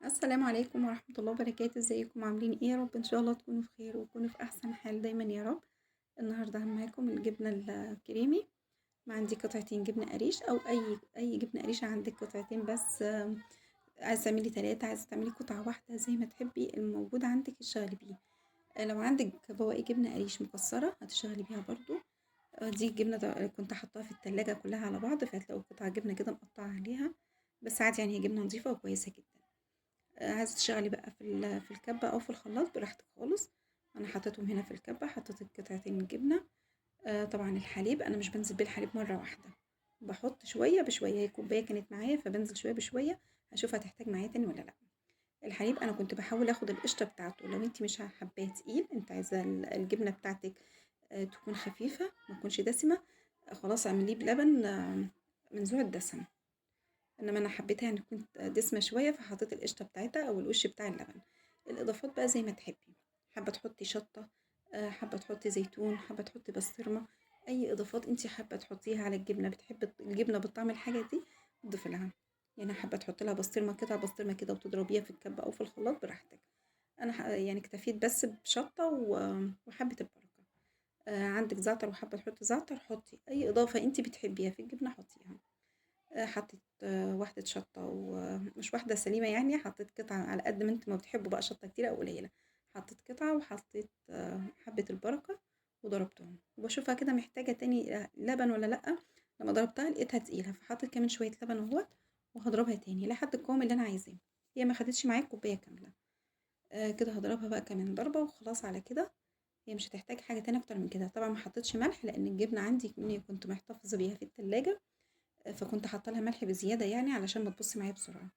السلام عليكم ورحمة الله وبركاته، ازيكم عاملين ايه؟ يا رب ان شاء الله تكونوا في خير وتكونوا في احسن حال دايما يا رب. النهارده معاكم الجبنة الكريمي. ما عندي قطعتين جبنة قريش او اي جبنة قريش، عندك قطعتين بس. عايزة تعملي 3، عايزة تعملي قطعة واحدة زي ما تحبي، الموجود عندك اشتغلي بيه. لو عندك بواقي جبنة قريش مكسرة هتشتغلي بيها برضو. دي الجبنة كنت حطاها في التلاجة كلها على بعض، فهتلاقوا قطع جبنة كده مقطعة عليها. بس عادي يعني، هي جبنة نظيفة وكويسة جدا. عايزة تشتغلي بقى في الكبة أو في الخلاط براحتك خالص. أنا حطيتهم هنا في الكبة، حطيت القطعتين الجبنة. طبعا الحليب أنا مش بنزل بالحليب مرة واحدة، بحط شوية بشوية. هي كوباية كانت معايا فبنزل شوية بشوية، هشوف هتحتاج معايا تاني ولا لأ. الحليب أنا كنت بحاول اخد القشطة بتاعته، لو انتي مش حباه تقيل، انت عايزة الجبنة بتاعتك تكون خفيفة ما تكونش دسمة. خلاص اعمليه بلبن منزوع الدسم. انما انا حبيتها يعني تكون دسمة شوية، فحطيت القشطة بتاعتها او الوش بتاع اللبن. الاضافات بقى زي ما تحبي، حابة تحطي شطة، حابة تحطي زيتون، حابة تحطي بسطرمة. اي اضافات انتي حابة تحطيها على الجبنة، بتحب الجبنة بالطعم الحاجة دي تضيفي لها. يعني حابة تحطي لها بسطرمة قطع بسطرمة كده وتضربيها في الكبة او في الخلاط براحتك. انا يعني اكتفيت بس بشطة وحبة البركة. عندك زعتر وحابة تحطي زعتر، حطي اي اضافة انتي بتحبيها في الجبنة حطيها. حطيت واحدة شطة، ومش واحدة سليمة يعني، حطيت قطعة على قد ما انت ما بتحبوا بقى، شطة كتيرة او قليلة. حطيت قطعة وحطيت حبة البركة وضربتهم، وبشوفها كده محتاجة تاني لبن ولا لأ. لما ضربتها لقيتها تقيلة، فحطيت كمان شوية لبن اهوت، وهضربها تاني لحد القوام اللي انا عايزاه. هي ما خدتش معايا كوباية كاملة. كده هضربها بقى كمان ضربة وخلاص على كده. هي مش هتحتاج حاجة تاني اكتر من كده. طبعا ما حطيتش ملح لان الجبنة عندي مني كنت محتفظة بيها في التلاجة، فكنت حاطه لها ملح بزياده يعني علشان ما تبص معايا بسرعه.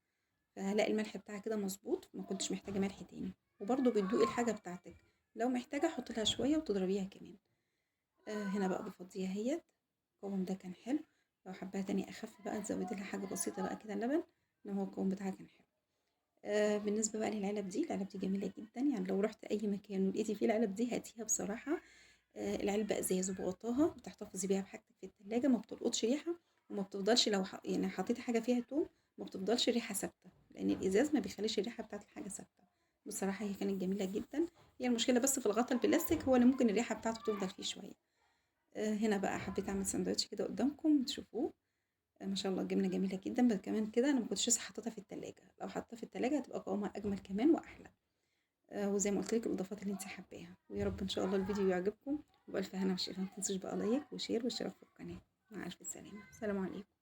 فهلاقي الملح بتاعها كده مظبوط، ما كنتش محتاجه ملح تاني. وبرده بتدوقي الحاجه بتاعتك، لو محتاجه حط لها شويه وتضربيها كمان. هنا بقى بفضيها اهيت. القوام ده كان حلو. لو حباها تاني اخف بقى تزودي لها حاجه بسيطه بقى كده اللبن، ان هو القوام بتاعها كان حلو. بالنسبه بقى للعلب دي، العلب دي جميله جدا يعني، لو رحت اي مكان ولقيتي فيه العلب دي هاتيها بصراحه. العلبة ازاز وبغطاها، بتحتفظي بيها بحاجتك في التلاجة، ما بتلقطش ريحة. وما بتفضلش لو يعني حطيتي حاجة فيها توم، ما بتفضلش ريحة ثابتة، لأن الإزاز ما بيخليش الريحة بتاعت الحاجة ثابتة. بصراحة هي كانت جميلة جدا. هي المشكلة بس في الغطا البلاستيك، هو اللي ممكن الريحة بتاعته تفضل فيه شوية. هنا بقى حبيت أعمل سندوتش كده قدامكم تشوفوه. ما شاء الله الجبنة جميلة جدا، بس كمان كده أنا ما كنتش لسه حطيتها في التلاجة. لو حطيتها في التلاجة هتبقى قوامها أجمل كمان وأحلى. وزي ما قلت لك الاضافات اللي انت حباها. ويا رب ان شاء الله الفيديو يعجبكم، وبألف هنا وشفا. ما تنسوش بقى لايك وشير واشتراك في القناة. مع ألف سلامة، السلام عليكم.